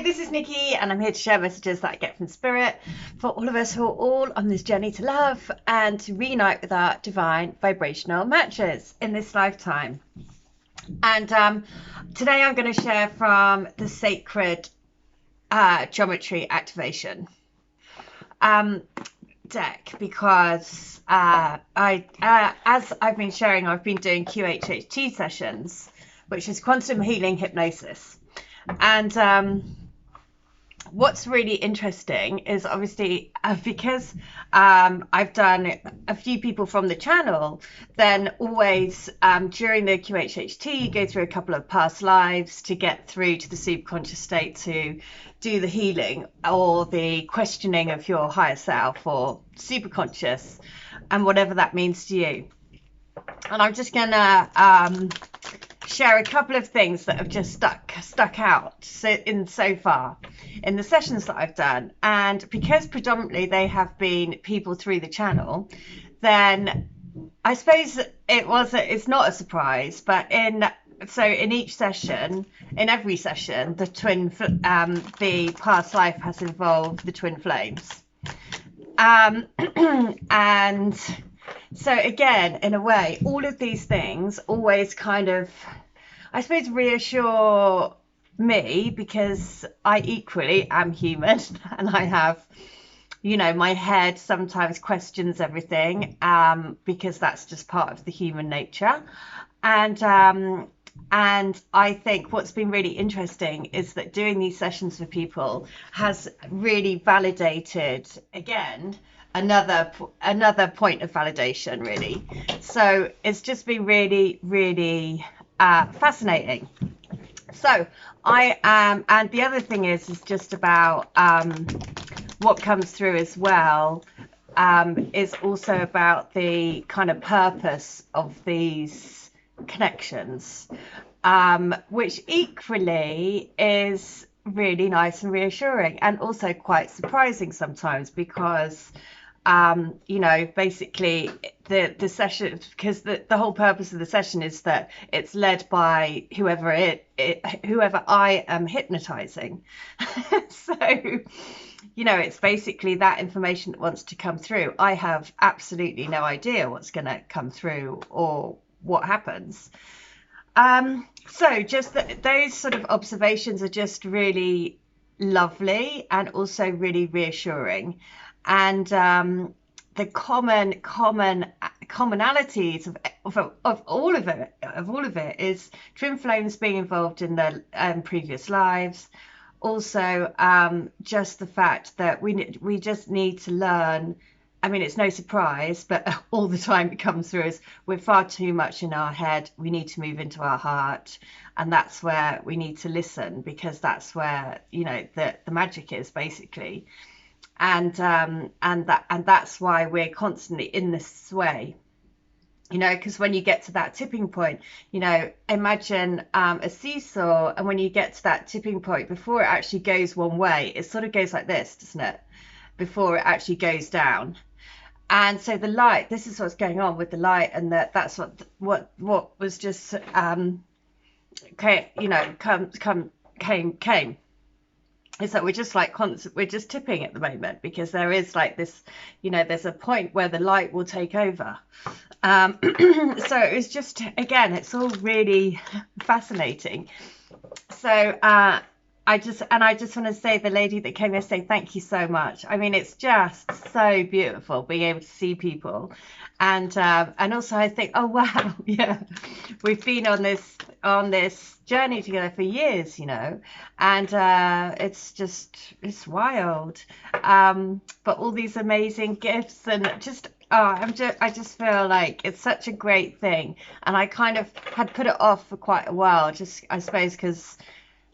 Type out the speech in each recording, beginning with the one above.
this is Nikki and I'm here to share messages that I get from Spirit for all of us who are all on this journey to love and to reunite with our divine vibrational matches in this lifetime. And today I'm going to share from the Sacred Geometry Activation deck, because as I've been sharing, I've been doing QHHT sessions, which is quantum healing hypnosis. And what's really interesting is obviously because I've done a few people from the channel, then always during the QHHT you go through a couple of past lives to get through to the superconscious state to do the healing or the questioning of your higher self or superconscious and whatever that means to you. And I'm just gonna share a couple of things that have just stuck out so far in the sessions that I've done. And because predominantly they have been people through the channel, then I suppose it's not a surprise, but in each session, in every session, the past life has involved the twin flames. And so again, in a way, all of these things always kind of, I suppose, reassure me, because I equally am human and I have, you know, my head sometimes questions everything, because that's just part of the human nature. And I think what's been really interesting is that doing these sessions for people has really validated, again, another point of validation, really. So it's just been really, really fascinating. So I am, and the other thing is just about what comes through as well, is also about the kind of purpose of these connections, which equally is really nice and reassuring, and also quite surprising sometimes, because you know, basically the session, because the whole purpose of the session is that it's led by whoever I am hypnotizing. So, you know, it's basically that information that wants to come through. I have absolutely no idea what's going to come through or what happens. So just those sort of observations are just really lovely and also really reassuring. And the commonalities of all of it is twin flames being involved in the previous lives. Also, just the fact that we just need to learn. I mean, it's no surprise, but all the time it comes through is we're far too much in our head. We need to move into our heart, and that's where we need to listen, because that's where, you know, the magic is, basically. And that's why we're constantly in this way, you know, because when you get to that tipping point, you know, imagine a seesaw, and when you get to that tipping point, before it actually goes one way, it sort of goes like this, doesn't it, before it actually goes down. And so the light, this is what's going on with the light, and that's what was just okay, you know, came. Is that we're just like we're just tipping at the moment, because there is like this, you know, there's a point where the light will take over. So it's just, again, it's all really fascinating. So I just want to say, the lady that came yesterday, thank you so much. I mean, it's just so beautiful being able to see people, and also I think, oh wow, yeah, we've been on this journey together for years, you know, and it's wild. But all these amazing gifts, and just I just feel like it's such a great thing, and I kind of had put it off for quite a while, just I suppose because,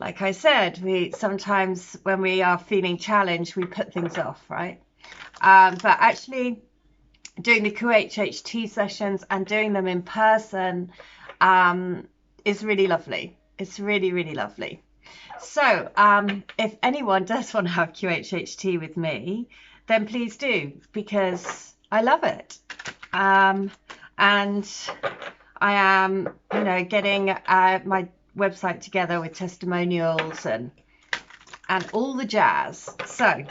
like I said, we sometimes, when we are feeling challenged, we put things off, right? But actually doing the QHHT sessions and doing them in person is really lovely. It's really, really lovely. So if anyone does want to have QHHT with me, then please do, because I love it. And I am, you know, getting my website together with testimonials and and all the jazz. So,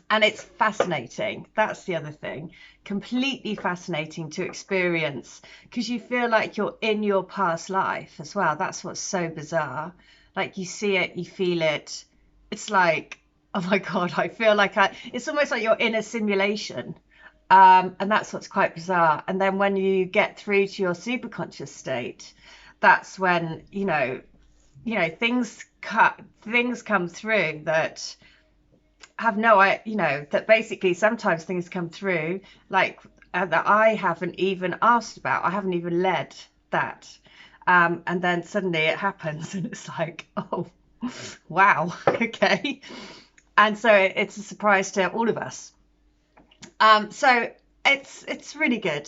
and it's fascinating. That's the other thing. Completely fascinating to experience, because you feel like you're in your past life as well. That's what's so bizarre. Like, you see it, you feel it. It's like, oh my God, I feel like it's almost like you're in a simulation. And that's what's quite bizarre. And then when you get through to your superconscious state, that's when, things come through that have that basically sometimes things come through like that I haven't even asked about. I haven't even led that. And then suddenly it happens and it's like, oh, wow, okay. And so it's a surprise to all of us. So it's really good.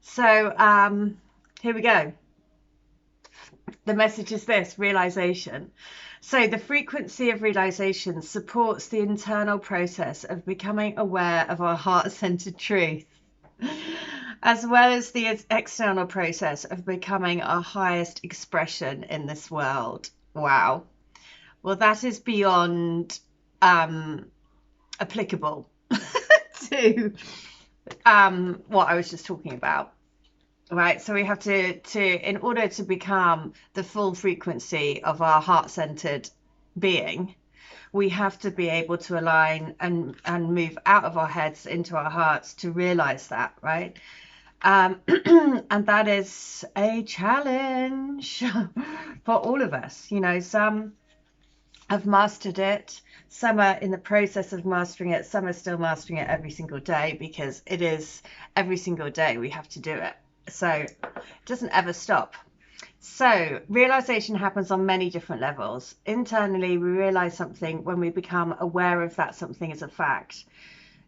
So here we go. The message is this: realization. So the frequency of realization supports the internal process of becoming aware of our heart-centered truth, as well as the external process of becoming our highest expression in this world. Wow. Well, that is beyond applicable to what I was just talking about. Right, so we have to in order to become the full frequency of our heart-centered being, we have to be able to align and move out of our heads into our hearts to realize that, right? And that is a challenge for all of us. Some have mastered it, some are in the process of mastering it, some are still mastering it every single day, because it is every single day we have to do it. So it doesn't ever stop. So realization happens on many different levels. Internally, we realize something when we become aware of that something as a fact.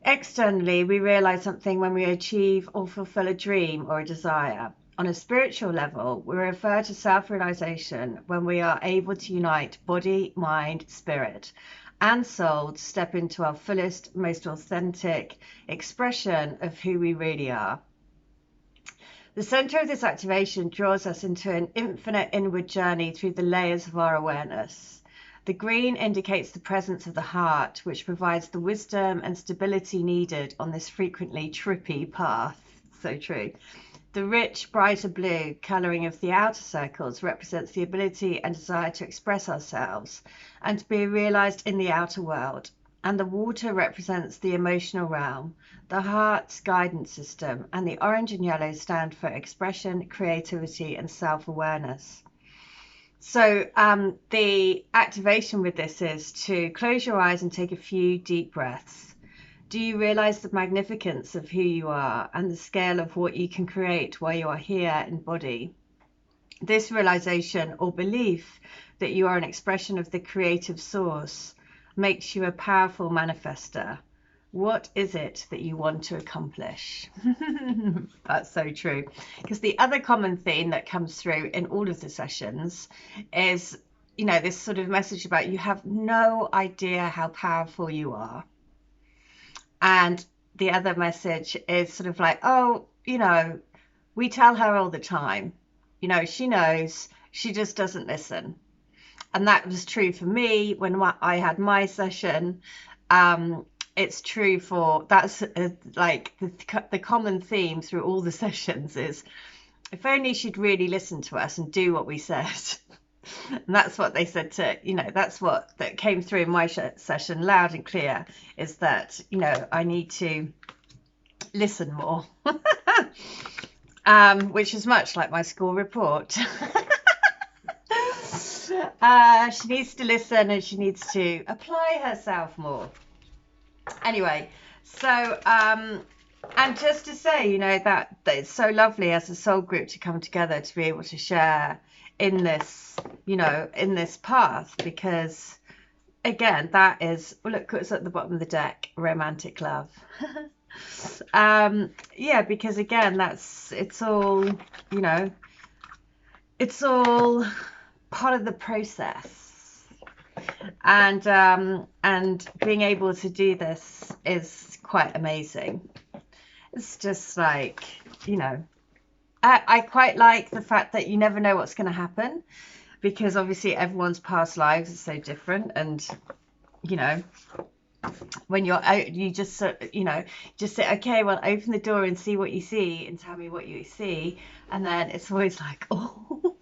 Externally, we realize something when we achieve or fulfill a dream or a desire. On a spiritual level, we refer to self-realization when we are able to unite body, mind, spirit, and soul to step into our fullest, most authentic expression of who we really are. The center of this activation draws us into an infinite inward journey through the layers of our awareness. The green indicates the presence of the heart, which provides the wisdom and stability needed on this frequently trippy path. So true. The rich, brighter blue coloring of the outer circles represents the ability and desire to express ourselves and to be realized in the outer world. And the water represents the emotional realm, the heart's guidance system, and the orange and yellow stand for expression, creativity, and self-awareness. So the activation with this is to close your eyes and take a few deep breaths. Do you realize the magnificence of who you are and the scale of what you can create while you are here in body? This realization or belief that you are an expression of the creative source makes you a powerful manifester. What is it that you want to accomplish? That's so true. Because the other common theme that comes through in all of the sessions is, this sort of message about you have no idea how powerful you are. And the other message is sort of like, oh, we tell her all the time, she knows, she just doesn't listen. And that was true for me when I had my session. It's true that's like the common theme through all the sessions is, if only she'd really listen to us and do what we said. And that's what they said that's that came through in my session loud and clear, is that, I need to listen more, which is much like my school report. She needs to listen and she needs to apply herself more. Anyway, so and just to say, that it's so lovely as a soul group to come together to be able to share in this, in this path, because again, that is, look, it's at the bottom of the deck, romantic love. Yeah, because again, it's all, it's all part of the process. And being able to do this is quite amazing. It's just like, I quite like the fact that you never know what's going to happen, because obviously everyone's past lives are so different, and you know, when you're out, you just just say, okay, well, open the door and see what you see and tell me what you see. And then it's always like, oh,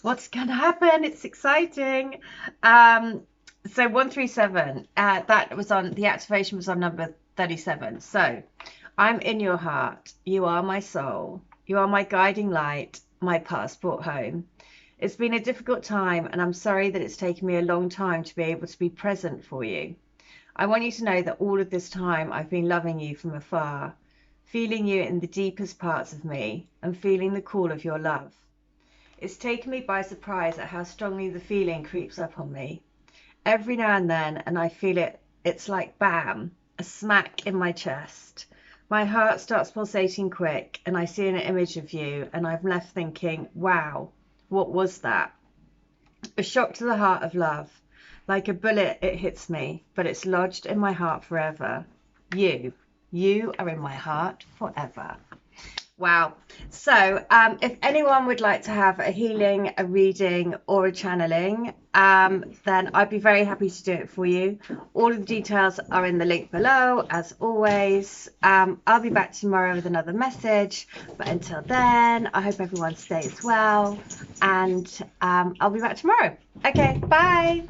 what's gonna happen? It's exciting. So 137, that was on, the activation was on number 37. So I'm in your heart. You are my soul. You are my guiding light, my passport home. It's been a difficult time, and I'm sorry that it's taken me a long time to be able to be present for you. I want you to know that all of this time I've been loving you from afar, feeling you in the deepest parts of me, and feeling the call of your love. It's taken me by surprise at how strongly the feeling creeps up on me. Every now and then, and I feel it, it's like bam, a smack in my chest. My heart starts pulsating quick, and I see an image of you, and I'm left thinking, wow, what was that? A shock to the heart of love. Like a bullet, it hits me, but it's lodged in my heart forever. You are in my heart forever. Wow. So if anyone would like to have a healing, a reading, or a channeling, then I'd be very happy to do it for you. All of the details are in the link below, as always. I'll be back tomorrow with another message, but until then, I hope everyone stays well, and I'll be back tomorrow. Okay, bye.